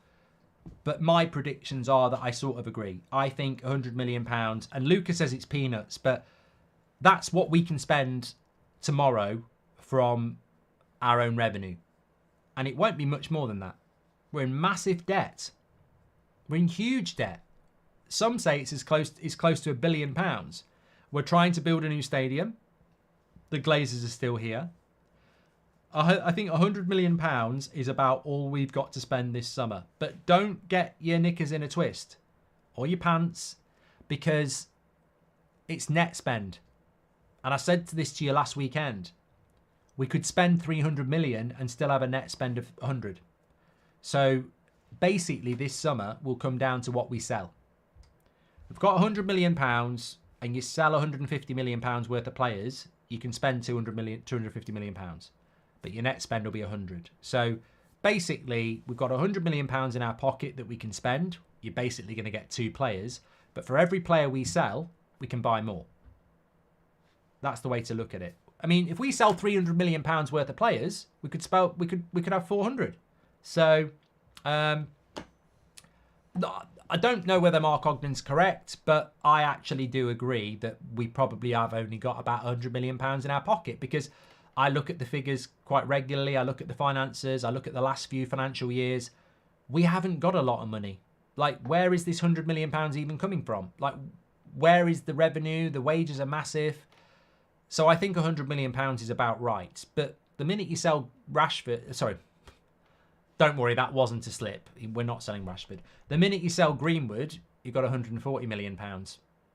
but my predictions are that I sort of agree. I think £100 million, and Lucas says it's peanuts, but that's what we can spend tomorrow from our own revenue. And it won't be much more than that. We're in massive debt. We're in huge debt. Some say it's close to £1 billion. We're trying to build a new stadium. The Glazers are still here. I think £100 million is about all we've got to spend this summer. But don't get your knickers in a twist or your pants, because it's net spend. And I said this to you last weekend. We could spend 300 million and still have a net spend of 100. So basically this summer will come down to what we sell. We've got 100 million pounds and you sell 150 million pounds worth of players, you can spend 250 million pounds, but your net spend will be 100. So basically we've got 100 million pounds in our pocket that we can spend. You're basically going to get 2 players, but for every player we sell, we can buy more. That's the way to look at it. I mean, if we sell 300 million pounds worth of players, we could have 400. So I don't know whether Mark Ogden's correct, but I actually do agree that we probably have only got about 100 million pounds in our pocket, because I look at the figures quite regularly. I look at the finances. I look at the last few financial years. We haven't got a lot of money. Like, where is this 100 million pounds even coming from? Like, where is the revenue? The wages are massive. So I think £100 million is about right. But the minute you sell Rashford... Sorry, don't worry, that wasn't a slip. We're not selling Rashford. The minute you sell Greenwood, you've got £140 million.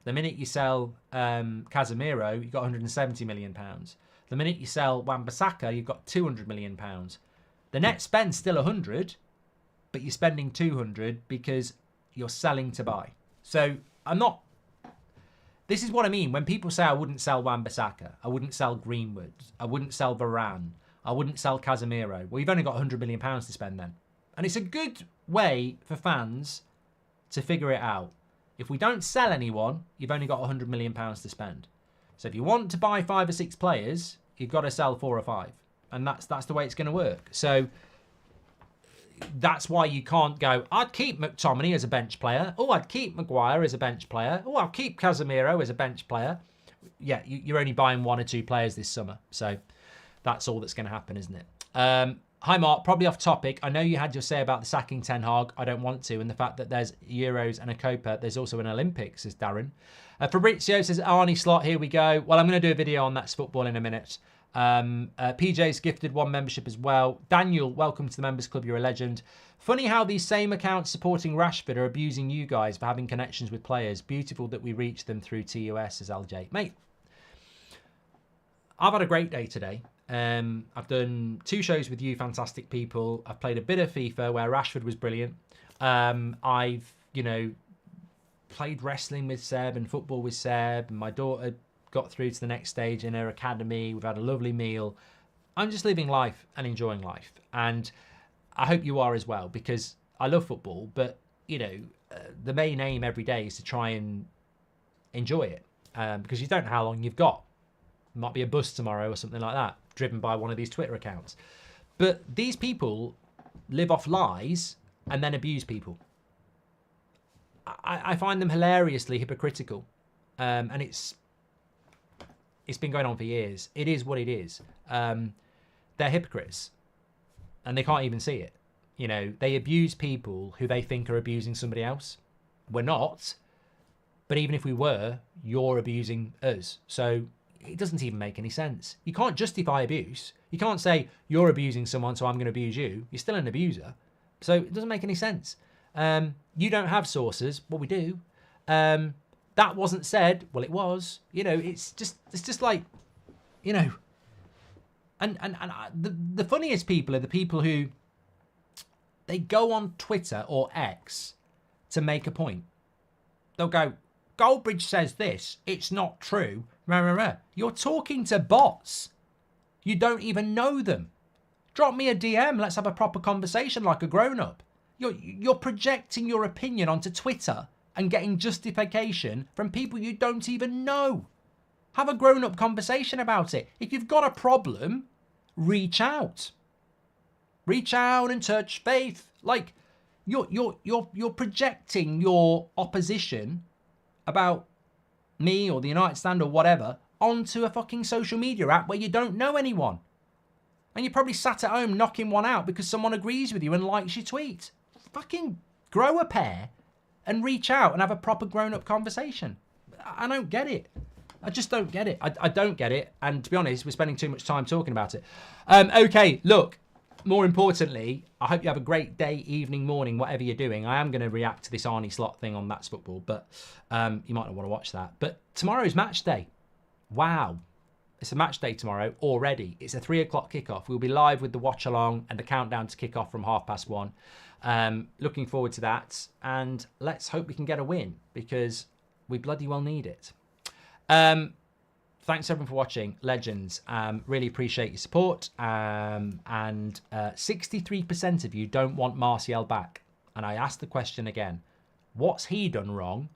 The minute you sell Casemiro, you've got £170 million. The minute you sell Wan-Bissaka, you've got £200 million. The net spend's still 100, but you're spending 200 because you're selling to buy. So I'm not... This is what I mean when people say I wouldn't sell Wan-Bissaka, I wouldn't sell Greenwood, I wouldn't sell Varane, I wouldn't sell Casemiro. Well, you've only got £100 million to spend then. And it's a good way for fans to figure it out. If we don't sell anyone, you've only got £100 million to spend. So if you want to buy 5 or 6 players, you've got to sell 4 or 5. And that's the way it's going to work. So that's why you can't go, I'd keep McTominay as a bench player. Oh, I'd keep Maguire as a bench player. Oh, I'll keep Casemiro as a bench player. Yeah, you're only buying 1 or 2 players this summer. So that's all that's going to happen, isn't it? Hi, Mark. Probably off topic. I know you had your say about the sacking Ten Hag. I don't want to. And the fact that there's Euros and a Copa, there's also an Olympics, says Darren. Fabrizio says, Arnie slot, here we go. Well, I'm going to do a video on That's Football in a minute. PJ's gifted 1 membership as well. Daniel, welcome to the Members Club. You're a legend. Funny how these same accounts supporting Rashford are abusing you guys for having connections with players. Beautiful that we reach them through TUS, says LJ. Mate, I've had a great day today. I've done 2 shows with you fantastic people. I've played a bit of FIFA where Rashford was brilliant. I've, played wrestling with Seb and football with Seb. And my daughter got through to the next stage in her academy. We've had a lovely meal. I'm just living life and enjoying life. And I hope you are as well, because I love football. But, the main aim every day is to try and enjoy it. Because you don't know how long you've got. It might be a bus tomorrow or something like that, driven by one of these Twitter accounts. But these people live off lies and then abuse people. I find them hilariously hypocritical. And it's been going on for years. It is what it is. They're hypocrites. And they can't even see it. They abuse people who they think are abusing somebody else. We're not. But even if we were, you're abusing us. So it doesn't even make any sense. You can't justify abuse. You can't say, you're abusing someone, so I'm going to abuse you. You're still an abuser. So it doesn't make any sense. You don't have sources. Well, we do. That wasn't said. Well, it was. It's just like, and the funniest people are the people who, they go on Twitter or X to make a point. They'll go, Goldbridge says this. It's not true. You're talking to bots. You don't even know them. Drop me a DM. Let's have a proper conversation like a grown-up. You're projecting your opinion onto Twitter and getting justification from people you don't even know. Have a grown-up conversation about it. If you've got a problem, reach out. Reach out and touch faith. Like, you're projecting your opposition about me or the United Stand or whatever onto a fucking social media app where you don't know anyone. And you're probably sat at home knocking one out because someone agrees with you and likes your tweet. Fucking grow a pair and reach out and have a proper grown-up conversation. I don't get it. I just don't get it. I don't get it. And to be honest, we're spending too much time talking about it. Okay, look, more importantly, I hope you have a great day, evening, morning, whatever you're doing. I am going to react to this Arnie slot thing on That's Football, but you might not want to watch that. But tomorrow's match day. Wow. It's a match day tomorrow already. It's a 3 o'clock kickoff. We'll be live with the watch along and the countdown to kick off from 1:30. Looking forward to that. And let's hope we can get a win because we bloody well need it. Thanks everyone for watching. Legends. Really appreciate your support. And 63% of you don't want Martial back. And I asked the question again. What's he done wrong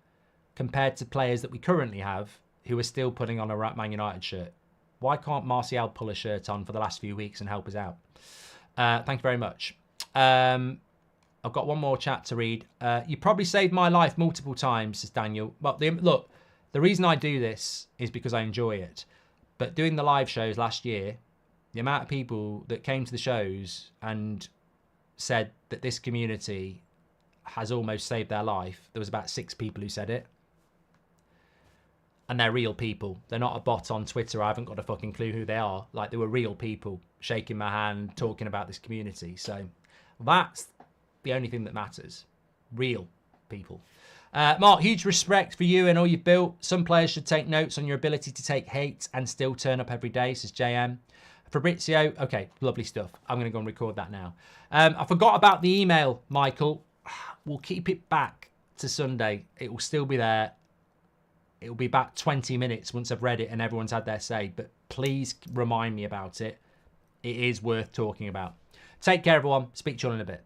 compared to players that we currently have who are still putting on a Man United shirt? Why can't Martial pull a shirt on for the last few weeks and help us out? Thank you very much. I've got one more chat to read. You probably saved my life multiple times, says Daniel. Well, look, the reason I do this is because I enjoy it. But doing the live shows last year, the amount of people that came to the shows and said that this community has almost saved their life, there was about 6 people who said it. And they're real people. They're not a bot on Twitter. I haven't got a fucking clue who they are. Like, they were real people shaking my hand, talking about this community. So that's the only thing that matters. Real people. Mark, huge respect for you and all you've built. Some players should take notes on your ability to take hate and still turn up every day, says JM. Fabrizio, okay, lovely stuff. I'm going to go and record that now. I forgot about the email, Michael. We'll keep it back to Sunday. It will still be there. It will be back 20 minutes once I've read it and everyone's had their say. But please remind me about it. It is worth talking about. Take care, everyone. Speak to you all in a bit.